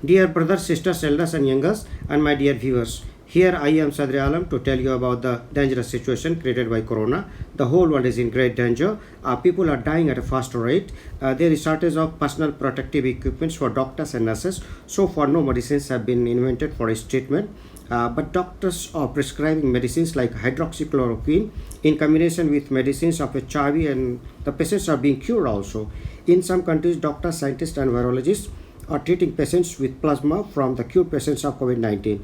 Dear brothers, sisters, elders, and youngers, and my dear viewers, here I am Sadri Alam to tell you about the dangerous situation created by Corona. The whole world is in great danger. People are dying at a faster rate. There is shortage of personal protective equipments for doctors and nurses. So far, no medicines have been invented for its treatment. But doctors are prescribing medicines like hydroxychloroquine in combination with medicines of HIV, and the patients are being cured also. In some countries, doctors, scientists, and virologists are treating patients with plasma from the cured patients of COVID-19.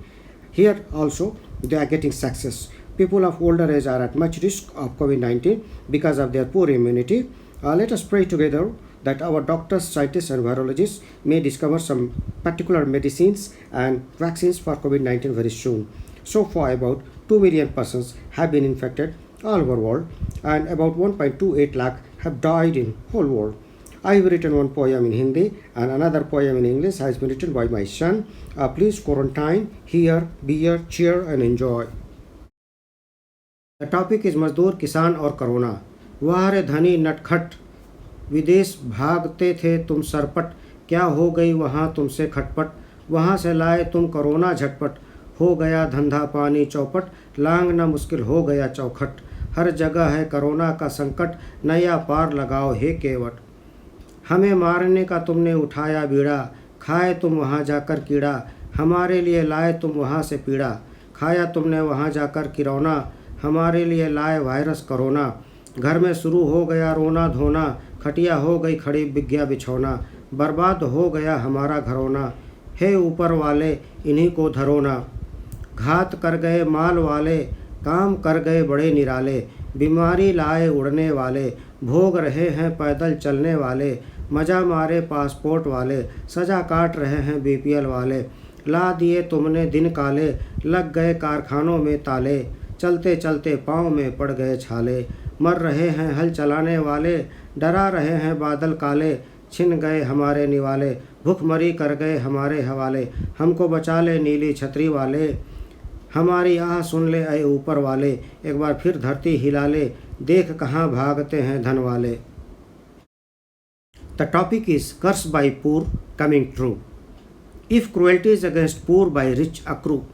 Here also, they are getting success. People of older age are at much risk of COVID-19 because of their poor immunity. Let us pray together that our doctors, scientists, and virologists may discover some particular medicines and vaccines for COVID-19 very soon. So far, about 2 million persons have been infected all over the world, and about 1.28 lakh have died in whole world. I have written one poem in Hindi and another poem in English has been written by my son. Please quarantine, hear, beer, cheer, and enjoy. The topic is मजदूर, किसान और corona. वाह रे धनी नटखट, विदेश भागते थे तुम सरपट, क्या हो गई वहाँ तुमसे खटपट, वहाँ से लाए तुम कोरोना झटपट, हो गया धंधा पानी चौपट, लांघना मुश्किल हो गया चौखट, हर जगह है कोरोना का संकट, नया पार लगाओ हे केवट. हमें मारने का तुमने उठाया बीड़ा, खाए तुम वहाँ जाकर कीड़ा, हमारे लिए लाए तुम वहाँ से पीड़ा, खाया तुमने वहाँ जाकर किरौना, हमारे लिए लाए वायरस कोरोना. घर में शुरू हो गया रोना धोना, खटिया हो गई खड़ी बिग्या बिछौना, बर्बाद हो गया हमारा घरौना, हे ऊपर वाले इन्हीं को धरोना. घात कर गए माल वाले, काम कर गए बड़े निराले, बीमारी लाए उड़ने वाले, भोग रहे हैं पैदल चलने वाले, मजा मारे पासपोर्ट वाले, सजा काट रहे हैं बीपीएल वाले, ला दिए तुमने दिन काले, लग गए कारखानों में ताले, चलते चलते पाँव में पड़ गए छाले, मर रहे हैं हल चलाने वाले, डरा रहे हैं बादल काले, छिन गए हमारे निवाले, भूखमरी कर गए हमारे हवाले, हमको बचा ले नीली छतरी वाले, हमारी आह सुन ले ऐ ऊपर वाले, एक बार फिर धरती हिला ले, देख कहाँ भागते हैं धन वाले. The topic is curse by poor coming true. If cruelties against poor by rich accrue,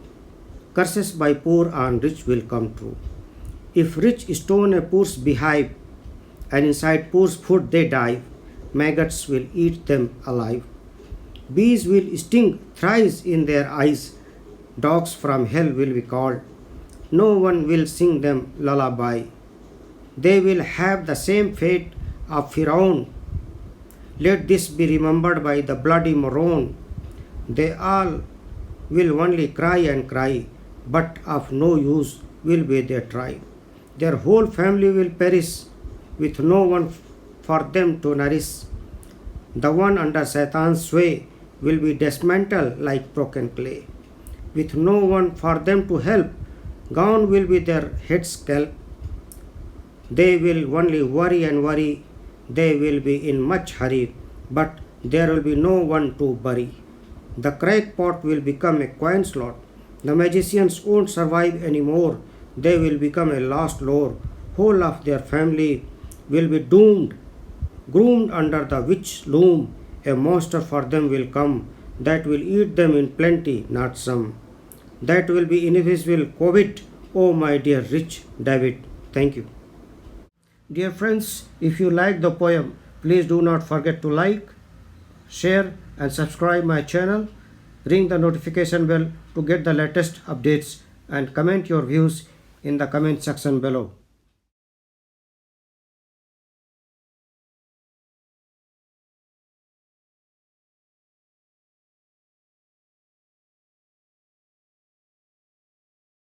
curses by poor on rich will come true. If rich stone a poor's beehive, and inside poor's food they dive, maggots will eat them alive. Bees will sting thrice in their eyes, dogs from hell will be called, no one will sing them lullaby. They will have the same fate of Firaun. Let this be remembered by the bloody Maroon. They all will only cry and cry, but of no use will be their try. Their whole family will perish, with no one for them to nourish. The one under Satan's sway will be dismantled like broken clay. With no one for them to help, gone will be their heads scalp. They will only worry and worry, they will be in much hurry, but there will be no one to bury. The crackpot will become a coin slot. The magicians won't survive anymore, they will become a lost lore. Whole of their family will be doomed, groomed under the witch loom. A monster for them will come, that will eat them in plenty, not some. That will be invisible COVID, oh my dear rich David. Thank you. Dear friends, if you like the poem, please do not forget to like, share, and subscribe my channel. Ring the notification bell to get the latest updates, and comment your views in the comment section below.